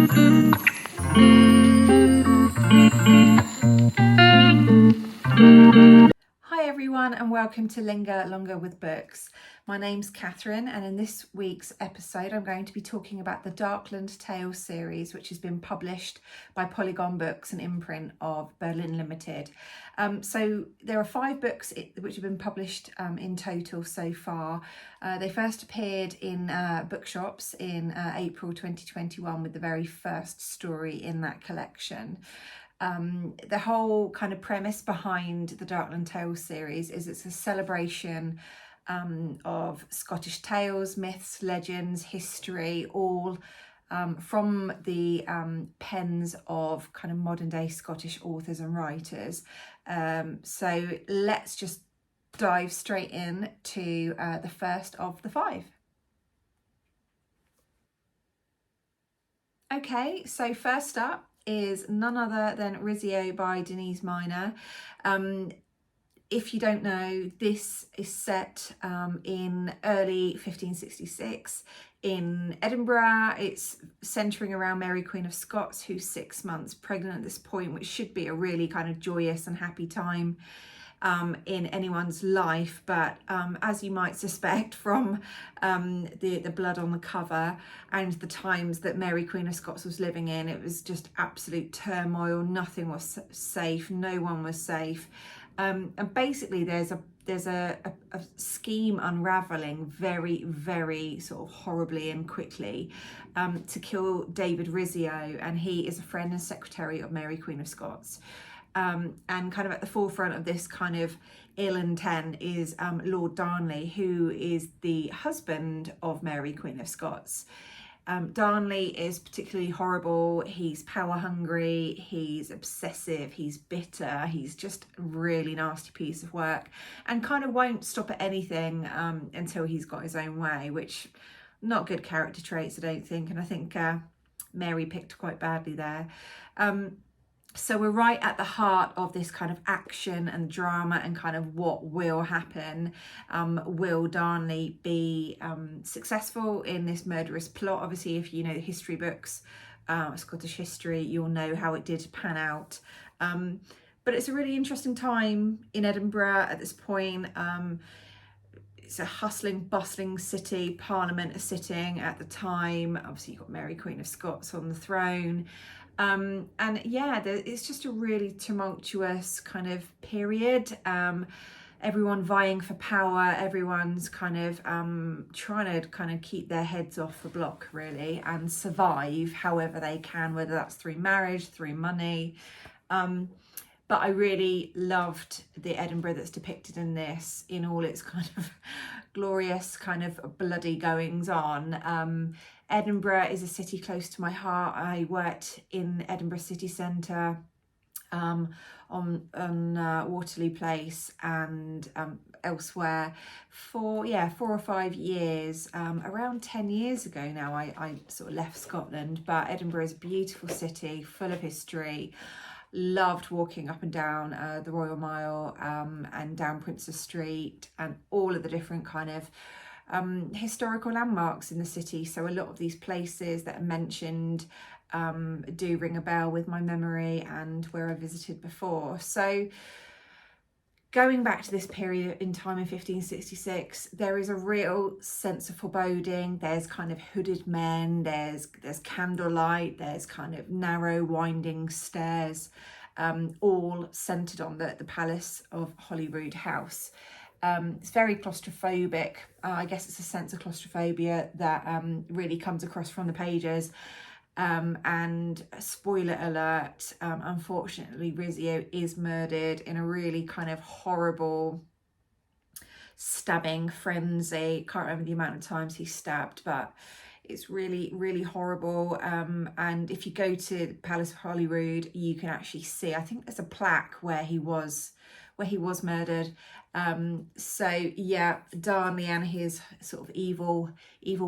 Hi everyone and welcome to Linger Longer with Books. My name's Catherine and in this week's episode I'm going to be talking about the Darkland Tales series, which has been published by Polygon Books, an imprint of Birlinn Limited. So there are 5 books which have been published in total so far. They first appeared in bookshops in April 2021 with the very first story in that collection. The whole kind of premise behind the Darkland Tales series is it's a celebration of Scottish tales, myths, legends, history, all from the pens of kind of modern day Scottish authors and writers. So let's just dive straight in to the first of the 5. Okay, so first up is none other than Rizzio by Denise Mina. If you don't know, this is set in early 1566 in Edinburgh. It's centering around Mary Queen of Scots, who's 6 months pregnant at this point, which should be a really kind of joyous and happy time in anyone's life, but as you might suspect from the blood on the cover and the times that Mary Queen of Scots was living in, it was just absolute turmoil. Nothing was safe, no one was safe, and basically there's a scheme unraveling very sort of horribly and quickly to kill David Rizzio, and he is a friend and secretary of Mary Queen of Scots. And kind of at the forefront of this kind of ill intent is Lord Darnley, who is the husband of Mary Queen of Scots. Darnley is particularly horrible. He's power hungry, he's obsessive, he's bitter, he's just a really nasty piece of work and kind of won't stop at anything until he's got his own way, which not good character traits, I don't think, and I think Mary picked quite badly there. So we're right at the heart of this kind of action and drama and kind of what will happen. Will Darnley be successful in this murderous plot? Obviously, if you know history books, Scottish history, you'll know how it did pan out. But it's a really interesting time in Edinburgh at this point. It's a hustling, bustling city. Parliament is sitting at the time. Obviously, you've got Mary Queen of Scots on the throne. And yeah, it's just a really tumultuous kind of period. Everyone vying for power, everyone's kind of trying to kind of keep their heads off the block really and survive however they can, whether that's through marriage, through money. But I really loved the Edinburgh that's depicted in this in all its kind of glorious kind of bloody goings on. Edinburgh is a city close to my heart. I worked in Edinburgh city centre on Waterloo Place and elsewhere for 4 or 5 years. Around 10 years ago now I sort of left Scotland, but Edinburgh is a beautiful city full of history. Loved walking up and down the Royal Mile and down Princes Street and all of the different kind of historical landmarks in the city. So a lot of these places that are mentioned do ring a bell with my memory and where I visited before. So going back to this period in time in 1566, there is a real sense of foreboding. There's kind of hooded men, there's candlelight, there's kind of narrow winding stairs, all centred on the palace of Holyrood House. It's very claustrophobic. I guess it's a sense of claustrophobia that really comes across from the pages. And spoiler alert, unfortunately Rizzio is murdered in a really kind of horrible stabbing frenzy. Can't remember the amount of times he's stabbed, but it's really horrible. And if you go to the Palace of Holyrood, you can actually see, I think there's a plaque where he was murdered. So yeah, Darnley and his sort of evil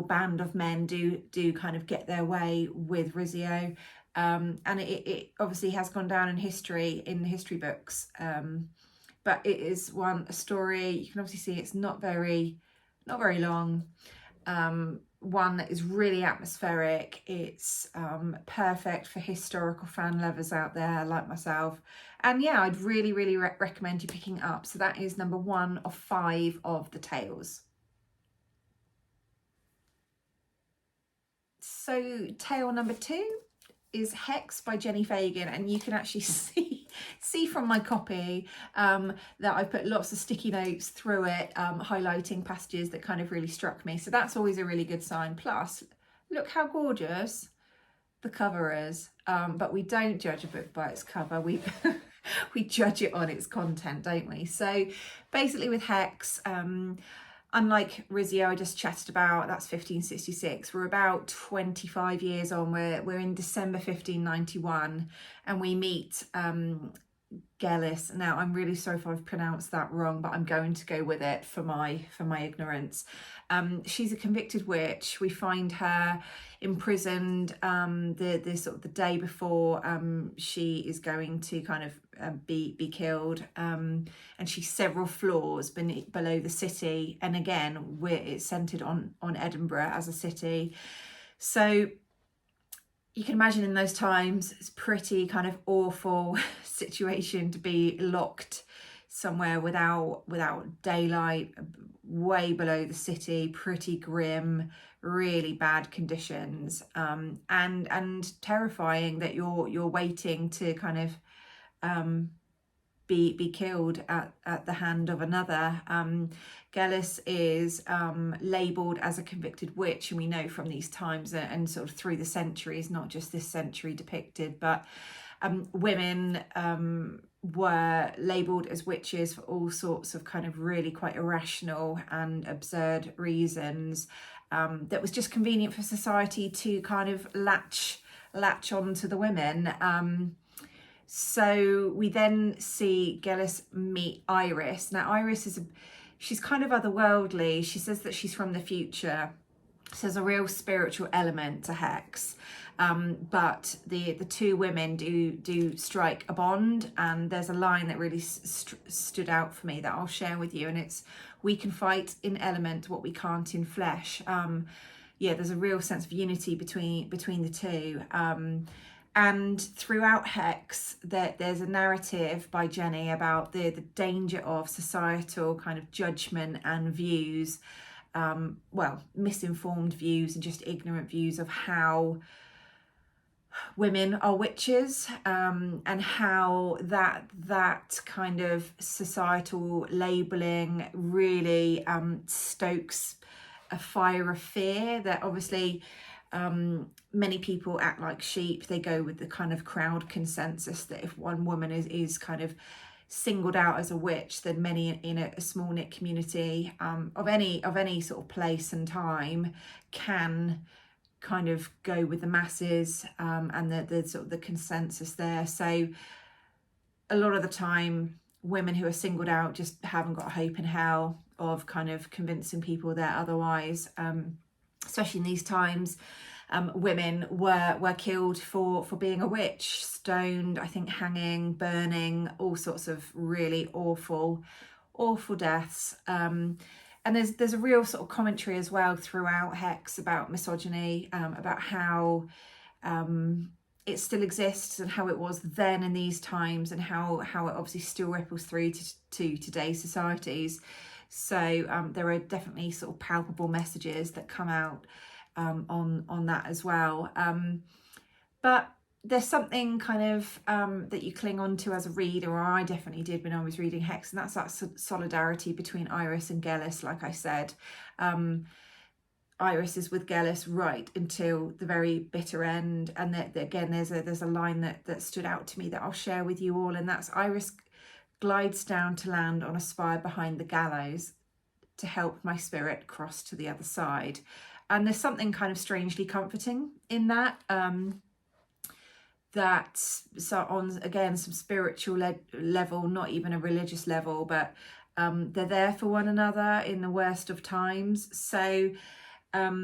band of men do kind of get their way with Rizzio, and it obviously has gone down in history in the history books, but it is a story. You can obviously see it's not very long. one that is really atmospheric. It's perfect for historical fan lovers out there like myself. And yeah, I'd really, really recommend you picking it up. So that is number 1 of 5 of the tales. So tale number 2 is Hex by Jenni Fagan, and you can actually see from my copy that I put lots of sticky notes through it, highlighting passages that kind of really struck me. So that's always a really good sign. Plus, look how gorgeous the cover is. But we don't judge a book by its cover. We we judge it on its content, don't we? So basically with Hex, unlike Rizzio I just chatted about, that's 1566, we're about 25 years on. We're in December 1591, and we meet Gelis. Now, I'm really sorry if I've pronounced that wrong, but I'm going to go with it for my ignorance. She's a convicted witch. We find her imprisoned the day before she is going to kind of be killed, and she's several floors below the city. And again, it's centered on Edinburgh as a city. So you can imagine in those times, it's pretty kind of awful situation to be locked somewhere without daylight, way below the city, pretty grim, really bad conditions, and terrifying that you're waiting to kind of be killed at the hand of another. Gelis is labelled as a convicted witch, and we know from these times and sort of through the centuries, not just this century depicted, but women were labelled as witches for all sorts of kind of really quite irrational and absurd reasons, that was just convenient for society to kind of latch on to the women. So we then see Gelis meet Iris. Now Iris she's kind of otherworldly. She says that she's from the future. So there's a real spiritual element to Hex. But the two women do strike a bond, and there's a line that really stood out for me that I'll share with you, and it's, "We can fight in element what we can't in flesh." Yeah, there's a real sense of unity between the two. And throughout Hex, there's a narrative by Jenni about the danger of societal kind of judgment and views, misinformed views and just ignorant views of how women are witches, and how that kind of societal labelling really stokes a fire of fear that obviously many people act like sheep. They go with the kind of crowd consensus that if one woman is kind of singled out as a witch, then many in a small knit community of any sort of place and time can kind of go with the masses, and the sort of the consensus there. So a lot of the time women who are singled out just haven't got a hope in hell of kind of convincing people they're otherwise. Especially in these times, women were killed for being a witch, stoned, I think hanging, burning, all sorts of really awful deaths. And there's a real sort of commentary as well throughout Hex about misogyny, about how it still exists and how it was then in these times, and how it obviously still ripples through to today's societies. So there are definitely sort of palpable messages that come out on that as well. But there's something kind of that you cling on to as a reader, or I definitely did when I was reading Hex, and that's that solidarity between Iris and Gelis. Like I said, Iris is with Gelis right until the very bitter end, and that again there's a line that stood out to me that I'll share with you all, and that's Iris glides down to land on a spire behind the gallows to help my spirit cross to the other side. And there's something kind of strangely comforting in that. So on, again, some spiritual level, not even a religious level, but they're there for one another in the worst of times. So a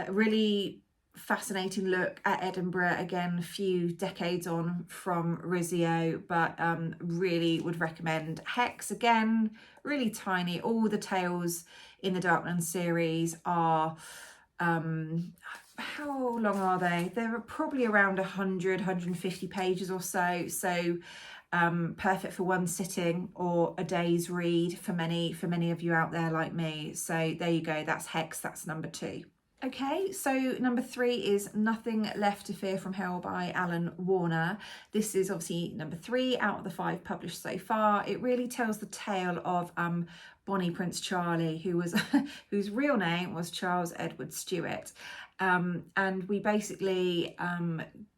really fascinating look at Edinburgh, again, a few decades on from Rizzio, but really would recommend Hex. Again, really tiny. All the tales in the Darkland series are how long are they? They're probably around 100, 150 pages or so. So perfect for one sitting or a day's read for many of you out there like me. So there you go, that's Hex, that's number 2. Okay, so number 3 is Nothing Left to Fear from Hell by Alan Warner. This is obviously number 3 out of the 5 published so far. It really tells the tale of Bonnie Prince Charlie, who was whose real name was Charles Edward Stewart. And we basically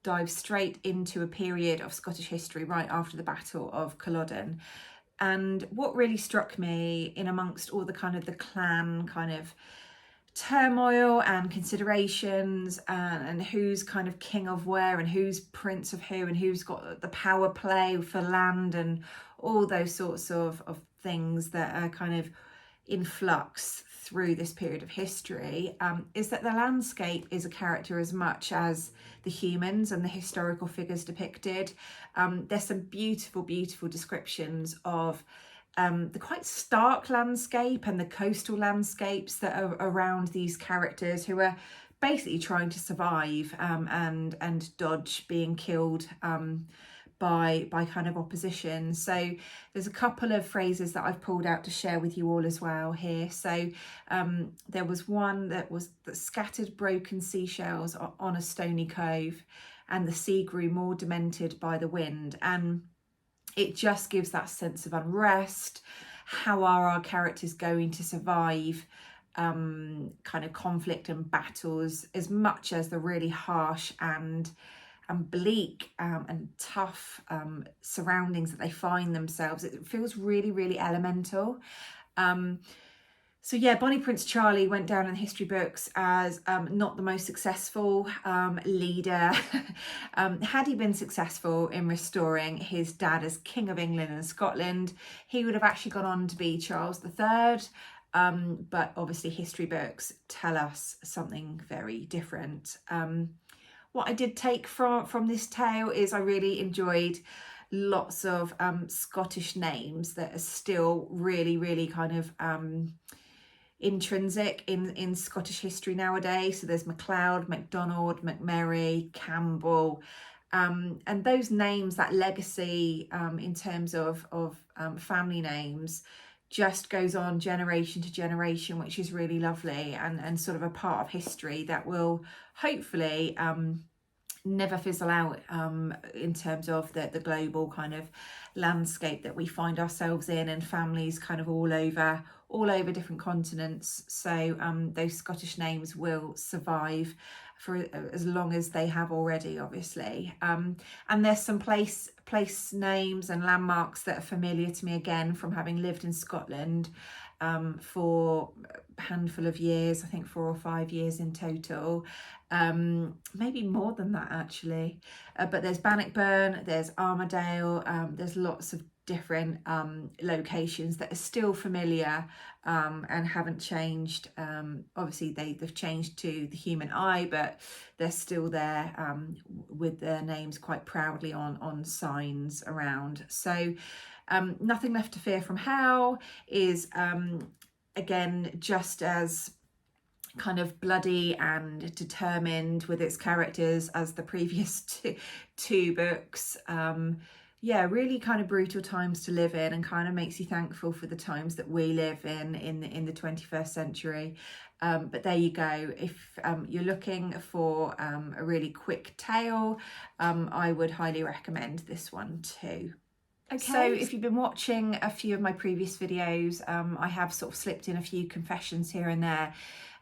dive straight into a period of Scottish history right after the Battle of Culloden. And what really struck me in amongst all the clan kind of turmoil and considerations and who's kind of king of where and who's prince of who and who's got the power play for land and all those sorts of things that are kind of in flux through this period of history, is that the landscape is a character as much as the humans and the historical figures depicted. There's some beautiful descriptions of the quite stark landscape and the coastal landscapes that are around these characters who are basically trying to survive and dodge being killed by kind of opposition. So there's a couple of phrases that I've pulled out to share with you all as well here. So there was one that scattered broken seashells on a stony cove, and the sea grew more demented by the wind. And it just gives that sense of unrest. How are our characters going to survive kind of conflict and battles, as much as the really harsh and bleak and tough surroundings that they find themselves? It feels really elemental. So yeah, Bonnie Prince Charlie went down in history books as not the most successful leader. Had he been successful in restoring his dad as King of England and Scotland, he would have actually gone on to be Charles III. But obviously history books tell us something very different. What I did take from this tale is I really enjoyed lots of Scottish names that are still really kind of intrinsic in Scottish history nowadays. So there's MacLeod, MacDonald, McMurray, Campbell, and those names, that legacy in terms of family names, just goes on generation to generation, which is really lovely and sort of a part of history that will hopefully never fizzle out in terms of the global kind of landscape that we find ourselves in, and families kind of all over different continents. So those Scottish names will survive for as long as they have already, obviously. And there's some place names and landmarks that are familiar to me, again, from having lived in Scotland for a handful of years, I think 4 or 5 years in total, maybe more than that actually. But there's Bannockburn, there's Armadale, there's lots of different locations that are still familiar and haven't changed. Obviously they've changed to the human eye, but they're still there with their names quite proudly on signs around. So Nothing Left to Fear from Hell is again just as kind of bloody and determined with its characters as the previous two books. Yeah, really kind of brutal times to live in, and kind of makes you thankful for the times that we live in the 21st century. But there you go. If you're looking for a really quick tale, I would highly recommend this one too. Okay. So if you've been watching a few of my previous videos, I have sort of slipped in a few confessions here and there.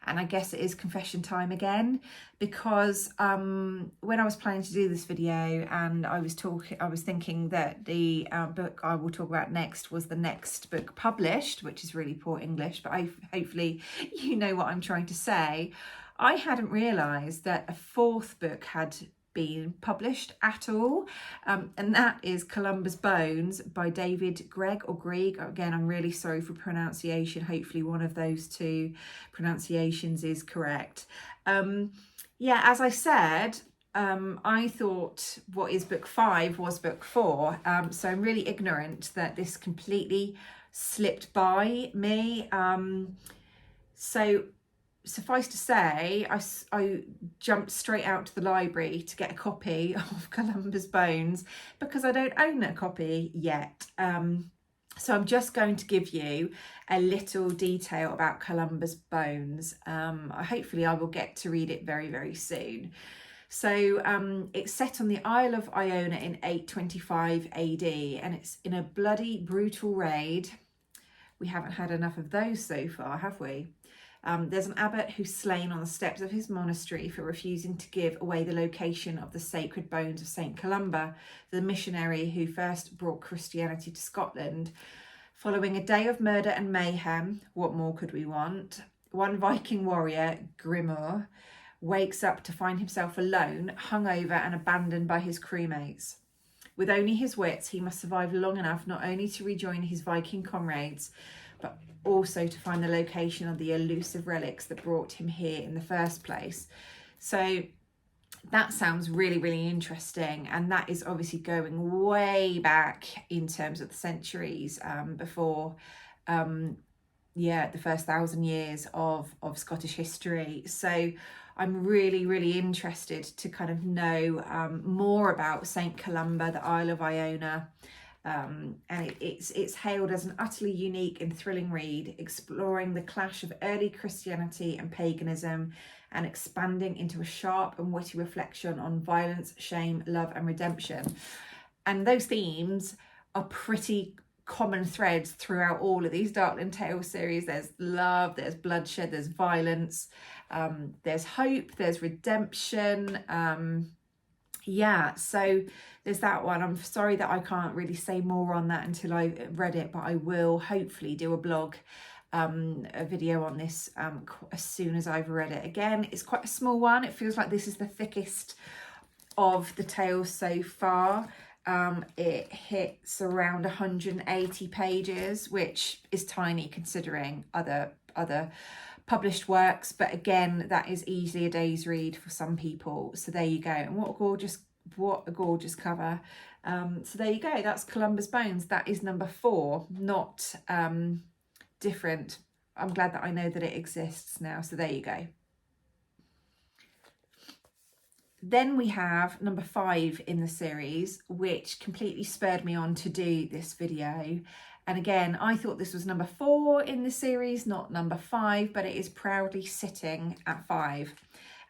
And I guess it is confession time again, because when I was planning to do this video, and I was thinking that the book I will talk about next was the next book published, which is really poor English, but hopefully you know what I'm trying to say. I hadn't realised that a 4th book had been published at all, and that is Columbus Bones by David Greig or Greig. Again, I'm really sorry for pronunciation. Hopefully one of those two pronunciations is correct. Yeah, as I said, I thought what is book 5 was book 4, so I'm really ignorant that this completely slipped by me. So suffice to say, I jumped straight out to the library to get a copy of Columba's Bones because I don't own a copy yet. So I'm just going to give you a little detail about Columba's Bones. Hopefully I will get to read it very, very soon. So it's set on the Isle of Iona in 825 AD, and it's in a bloody, brutal raid. We haven't had enough of those so far, have we? There's an abbot who's slain on the steps of his monastery for refusing to give away the location of the sacred bones of St. Columba, the missionary who first brought Christianity to Scotland. Following a day of murder and mayhem, what more could we want? One Viking warrior, Grimur, wakes up to find himself alone, hungover and abandoned by his crewmates. With only his wits, he must survive long enough not only to rejoin his Viking comrades, but also to find the location of the elusive relics that brought him here in the first place. So that sounds really, really interesting. And that is obviously going way back in terms of the centuries before, the first 1,000 years of Scottish history. So I'm really, really interested to kind of know more about St. Columba, the Isle of Iona. And it's hailed as an utterly unique and thrilling read, exploring the clash of early Christianity and paganism and expanding into a sharp and witty reflection on violence, shame, love and redemption. And those themes are pretty common threads throughout all of these Darkland Tales series. There's love, there's bloodshed, there's violence, there's hope, there's redemption. So there's that one. I'm sorry that I can't really say more on that until I've read it, but I will hopefully do a blog, a video on this as soon as I've read it. Again, it's quite a small one. It feels like this is the thickest of the tales so far. It hits around 180 pages, which is tiny considering other published works, but again, that is easily a day's read for some people. So there you go. And what a gorgeous cover. So there you go. That's Columba's Bones. That is number 4, not different. I'm glad that I know that it exists now. So there you go. Then we have number 5 in the series, which completely spurred me on to do this video. And again, I thought this was number 4 in the series, not number 5, but it is proudly sitting at 5.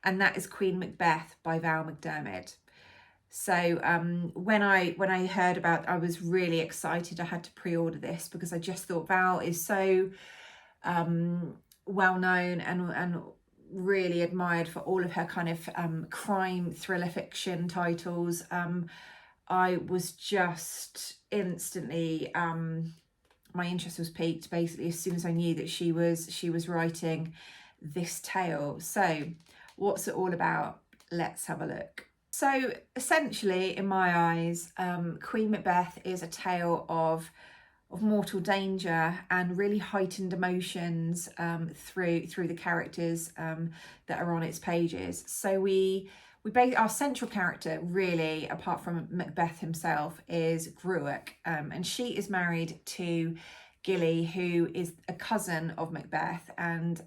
And that is Queen Macbeth by Val McDermid. So when I heard about, I was really excited. I had to pre-order this because I just thought Val is so well known and really admired for all of her kind of crime thriller fiction titles. I was just instantly my interest was piqued basically as soon as I knew that she was writing this tale. So what's it all about? Let's have a look. So essentially, in my eyes, Queen Macbeth is a tale of mortal danger and really heightened emotions through the characters that are on its pages. So our central character, really, apart from Macbeth himself, is Greig, and she is married to Gilly, who is a cousin of Macbeth, and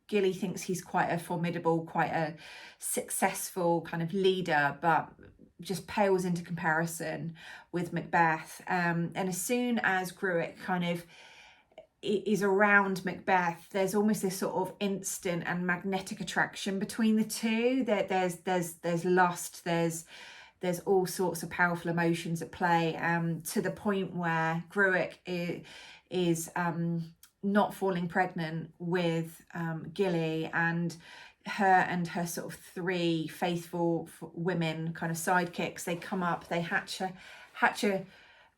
Gilly thinks he's quite a formidable, quite a successful kind of leader, but just pales into comparison with Macbeth. And as soon as Greig kind of is around Macbeth, there's almost this sort of instant and magnetic attraction between the two. There's lust, there's all sorts of powerful emotions at play, to the point where Greig is not falling pregnant with Gilly, and her sort of 3 faithful women, kind of sidekicks, they come up, they hatch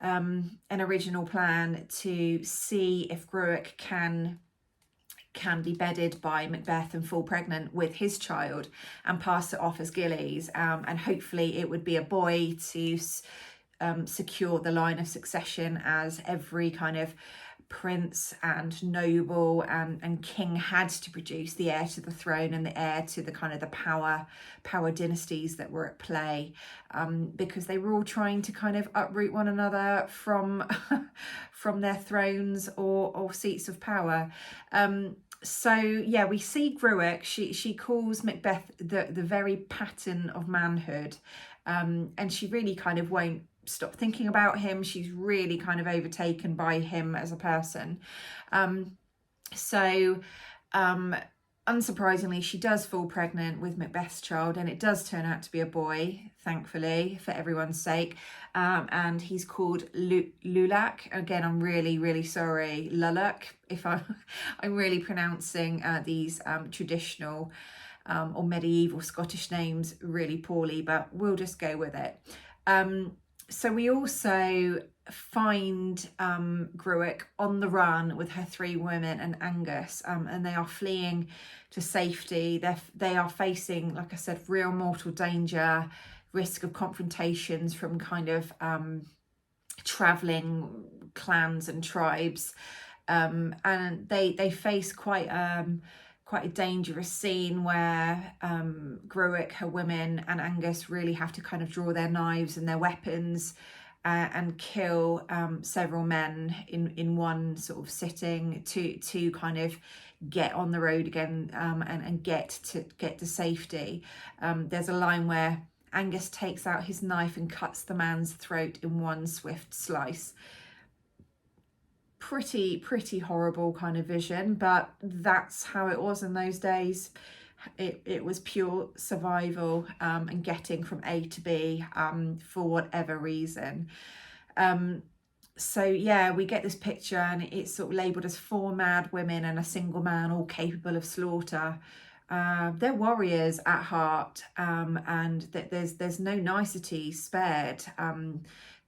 an original plan to see if Greig can be bedded by Macbeth and fall pregnant with his child and pass it off as Gilly's, and hopefully it would be a boy to secure the line of succession, as every kind of prince and noble and king had to produce the heir to the throne and the heir to the kind of the power dynasties that were at play, because they were all trying to kind of uproot one another from their thrones or seats of power. So yeah, we see Greig. She calls Macbeth the very pattern of manhood, and she really kind of won't stop thinking about him. She's really kind of overtaken by him as a person. So unsurprisingly, she does fall pregnant with Macbeth's child, and it does turn out to be a boy, thankfully, for everyone's sake. And he's called Lulak. Again, I'm really, really sorry, Lulak, if I'm really pronouncing these traditional or medieval Scottish names really poorly, but we'll just go with it. So we also find Greig on the run with her 3 women and Angus, and they are fleeing to safety. They are facing, like I said, real mortal danger, risk of confrontations from kind of travelling clans and tribes, and they face quite a dangerous scene where Greig, her women, and Angus really have to kind of draw their knives and their weapons and kill several men in one sort of sitting to kind of get on the road again and get to safety. There's a line where Angus takes out his knife and cuts the man's throat in one swift slice. Pretty horrible kind of vision, but that's how it was in those days. It was pure survival and getting from A to B for whatever reason. So yeah, we get this picture, and it's sort of labelled as 4 mad women and a single man, all capable of slaughter. They're warriors at heart, and that there's no nicety spared.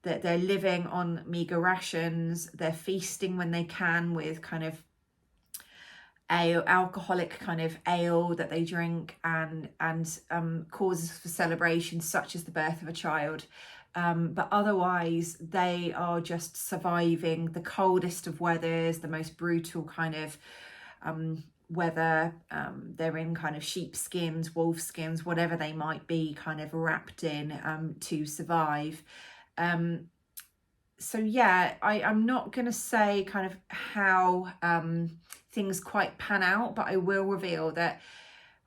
That they're living on meagre rations. They're feasting when they can with kind of alcoholic kind of ale that they drink, and causes for celebration such as the birth of a child. But otherwise, they are just surviving the coldest of weathers, the most brutal kind of weather. They're in kind of sheepskins, wolf skins, whatever they might be kind of wrapped in to survive. So yeah, I'm not going to say kind of how things quite pan out, but I will reveal that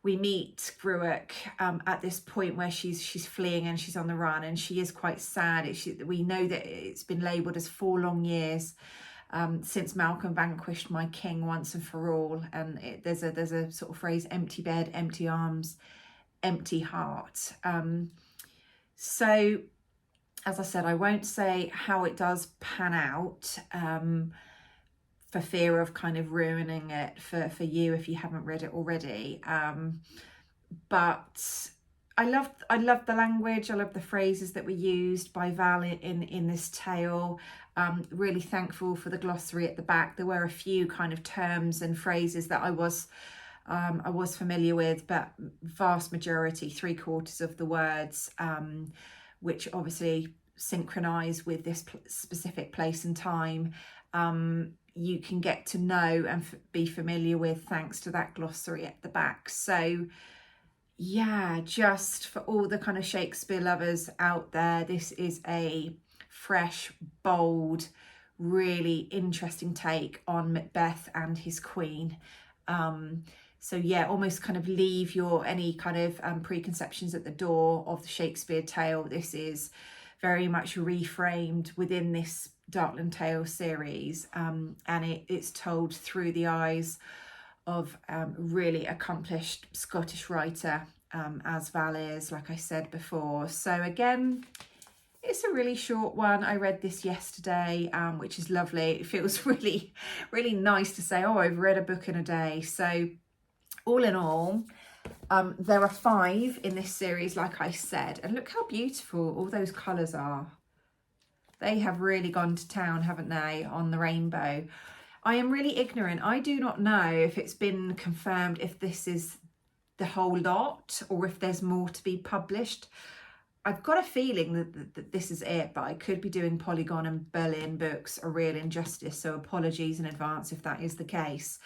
we meet Greig at this point where she's fleeing and she's on the run, and she is quite sad. We know that it's been labelled as 4 long years since Malcolm vanquished my king once and for all, and there's a sort of phrase: empty bed, empty arms, empty heart. So as I said, I won't say how it does pan out for fear of kind of ruining it for you if you haven't read it already. But I love the language. I love the phrases that were used by Val in this tale. Really thankful for the glossary at the back. There were a few kind of terms and phrases that I was familiar with, but vast majority, 3/4 of the words, which obviously synchronize with this specific place and time, you can get to know and be familiar with thanks to that glossary at the back. So yeah, just for all the kind of Shakespeare lovers out there, this is a fresh, bold, really interesting take on Macbeth and his queen. So yeah, almost kind of leave any kind of preconceptions at the door of the Shakespeare tale. This is very much reframed within this Darkland Tale series, and it's told through the eyes of really accomplished Scottish writer, as Val is, like I said before. So again, it's a really short one. I read this yesterday, which is lovely. It feels really, really nice to say, oh, I've read a book in a day. So all in all, there are 5 in this series, like I said, and look how beautiful all those colours are. They have really gone to town, haven't they, on the rainbow. I am really ignorant. I do not know if it's been confirmed if this is the whole lot or if there's more to be published. I've got a feeling that this is it, but I could be doing Polygon and Birlinn books a real injustice, so apologies in advance if that is the case.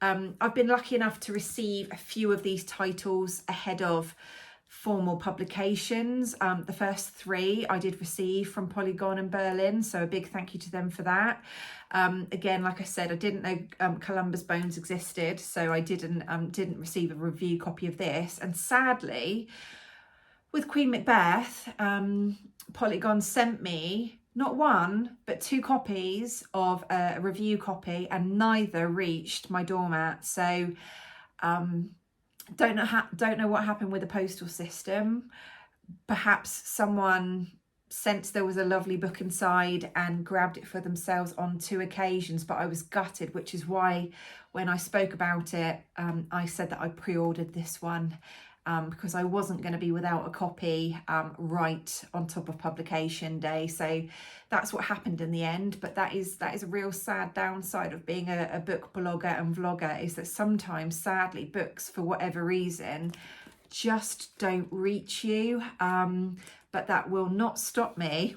I've been lucky enough to receive a few of these titles ahead of formal publications. The first 3 I did receive from Polygon and Birlinn, so a big thank you to them for that. Again, like I said, I didn't know Columbus Bones existed, so I didn't receive a review copy of this. And sadly, with Queen Macbeth, Polygon sent me not 1 but 2 copies of a review copy, and neither reached my doormat. So don't know what happened with the postal system. Perhaps someone sensed there was a lovely book inside and grabbed it for themselves on 2 occasions, but I was gutted, which is why when I spoke about it, I said that I pre-ordered this one, because I wasn't going to be without a copy right on top of publication day. So that's what happened in the end. But that is a real sad downside of being a book blogger and vlogger, is that sometimes, sadly, books, for whatever reason, just don't reach you. But that will not stop me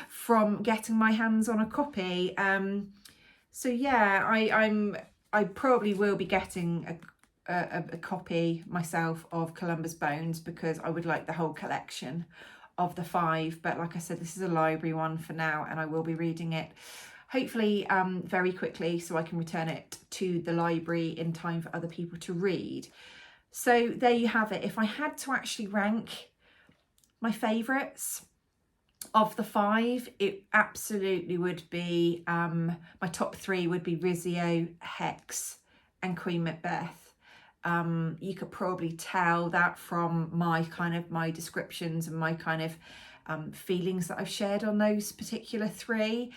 from getting my hands on a copy. So yeah, I probably will be getting a copy myself of Columbus Bones, because I would like the whole collection of the 5. But like I said, this is a library one for now, and I will be reading it hopefully very quickly, so I can return it to the library in time for other people to read. So there you have it. If I had to actually rank my favourites of the 5, it absolutely would be, my top 3 would be Rizzio, Hex and Queen Macbeth. You could probably tell that from my descriptions and my kind of feelings that I've shared on those particular 3.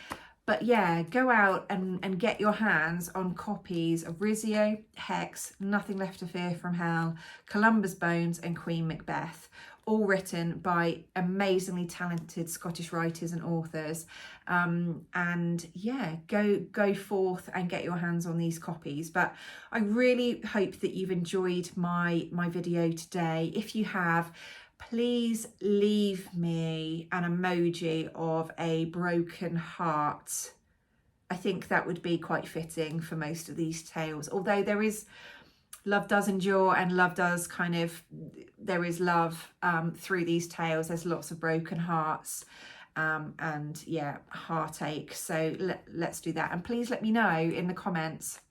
But yeah, go out and get your hands on copies of Rizzio, Hex, Nothing Left to Fear from Hell, Columbus Bones and Queen Macbeth, all written by amazingly talented Scottish writers and authors. And yeah, go forth and get your hands on these copies. But I really hope that you've enjoyed my video today. If you have, please leave me an emoji of a broken heart. I think that would be quite fitting for most of these tales, although there is love does endure, and love does there is love through these tales. There's lots of broken hearts and yeah, heartache. So let's do that. And please let me know in the comments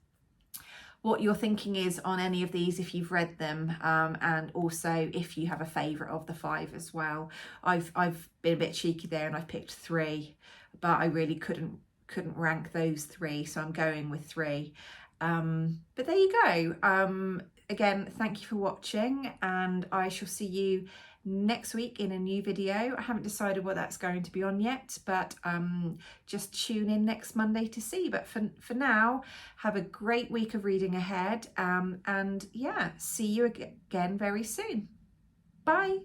what your thinking is on any of these, if you've read them, and also if you have a favourite of the 5 as well. I've been a bit cheeky there and I've picked 3, but I really couldn't rank those 3, so I'm going with 3. But there you go. Again, thank you for watching, and I shall see you next week in a new video. I haven't decided what that's going to be on yet, but just tune in next Monday to see. But for now, have a great week of reading ahead, and yeah, see you again very soon. Bye.